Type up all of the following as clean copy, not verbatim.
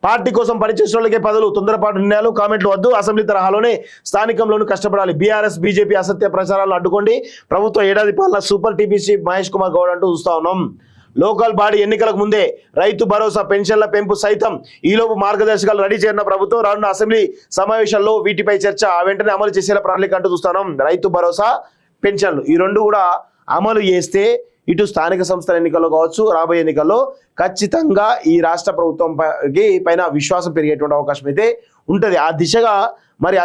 Party కోసం పనిచేసిన వాళ్ళకే పదవులు, తొందరపాటు నిర్ణయాలు, కామెంట్లు వద్దు. అసెంబ్లీ తరహాలోనే స్థానికంలోనూ కష్టపడాలి. బీఆర్ఎస్ బీజేపీ అసత్య ప్రచారాలను అడ్డుకోండి. ప్రభుత్వ ఏడాది పాలన సూపర్ టీపీసీ మహేష్ కుమార్ గౌడ్ అంటూ చూస్తా ఉన్నాం. లోకల్ బాడీ ఎన్నికలకు ముందే రైతు భరోసా, పెన్షన్ల పెంపు సైతం ఈలోపు మార్గదర్శకాలు రెడీ చేరిన ప్రభుత్వం రానున్న అసెంబ్లీ సమావేశాల్లో వీటిపై చర్చ వెంటనే అమలు చేసేలా ప్రణాళిక అంటూ చూస్తున్నాం. రైతు భరోసా, పెన్షన్లు ఈ రెండు కూడా అమలు చేస్తే ఇటు స్థానిక సంస్థల ఎన్నికల్లో కావచ్చు, రాబోయే ఎన్నికల్లో ఖచ్చితంగా ఈ రాష్ట్ర ప్రభుత్వం పైన విశ్వాసం పెరిగేటువంటి అవకాశం అయితే ఉంటుంది. ఆ దిశగా మరి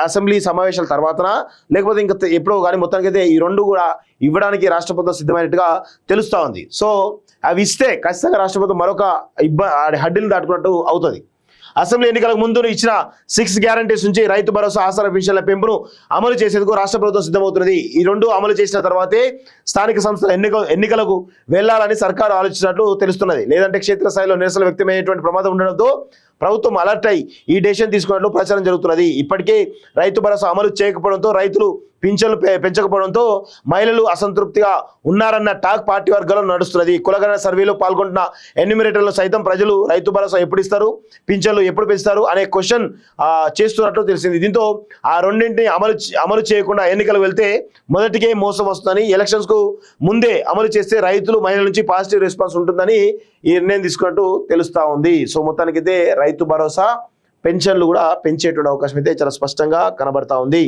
అసెంబ్లీ సమావేశాల తర్వాతనా లేకపోతే ఇంకా ఎప్పుడో కానీ మొత్తానికైతే ఈ రెండు కూడా ఇవ్వడానికి రాష్ట్ర ప్రభుత్వం సిద్ధమైనట్టుగా తెలుస్తూ ఉంది. సో అవి ఇస్తే ఖచ్చితంగా రాష్ట్ర ప్రభుత్వం మరొక హడ్డీలు దాటుకున్నట్టు అవుతుంది. అసెంబ్లీ ఎన్నికలకు ముందు ఇచ్చిన 6 గ్యారంటీస్ నుంచి రైతు భరోసా, ఆసరా పెన్షన్ల పెంపును అమలు చేసేందుకు రాష్ట్ర ప్రభుత్వం సిద్ధమవుతున్నది. ఈ రెండు అమలు చేసిన తర్వాతే స్థానిక సంస్థల ఎన్నికలకు వెళ్లాలని సర్కారు ఆలోచించినట్లు తెలుస్తున్నది. లేదంటే క్షేత్రస్థాయిలో నిరసనలు వ్యక్తమయ్యేటువంటి ప్రమాదం ఉండడంతో ప్రభుత్వం అలర్ట్ అయి ఈ డెసిషన్ తీసుకున్నట్లు ప్రచారం జరుగుతున్నది. ఇప్పటికే రైతు భరోసా అమలు చేయకపోవడంతో, రైతులు పింఛన్లు పెంచకపోవడంతో మహిళలు అసంతృప్తిగా ఉన్నారన్న టాక్ పార్టీ వర్గాల్లో నడుస్తున్నది. కులగణన సర్వేలో పాల్గొంటున్న ఎన్యూమరేటర్లు సైతం ప్రజలు రైతు భరోసా ఎప్పుడు ఇస్తారు, పింఛన్లు ఎప్పుడు పెంచుతారు అనే క్వశ్చన్ చేస్తున్నట్లు తెలిసింది. దీంతో ఆ రెండింటిని అమలు చేయకుండా ఎన్నికలు వెళ్తే మొదటికే మోసం వస్తుందని, ఎలక్షన్స్ కు ముందే అమలు చేస్తే రైతులు, మహిళల నుంచి పాజిటివ్ రెస్పాన్స్ ఉంటుందని ఈ నిర్ణయం తీసుకున్నట్టు తెలుస్తా ఉంది. సో మొత్తానికైతే రైతు భరోసా, పెన్షన్లు కూడా పెంచేటువంటి అవకాశం అయితే చాలా స్పష్టంగా కనబడతా ఉంది.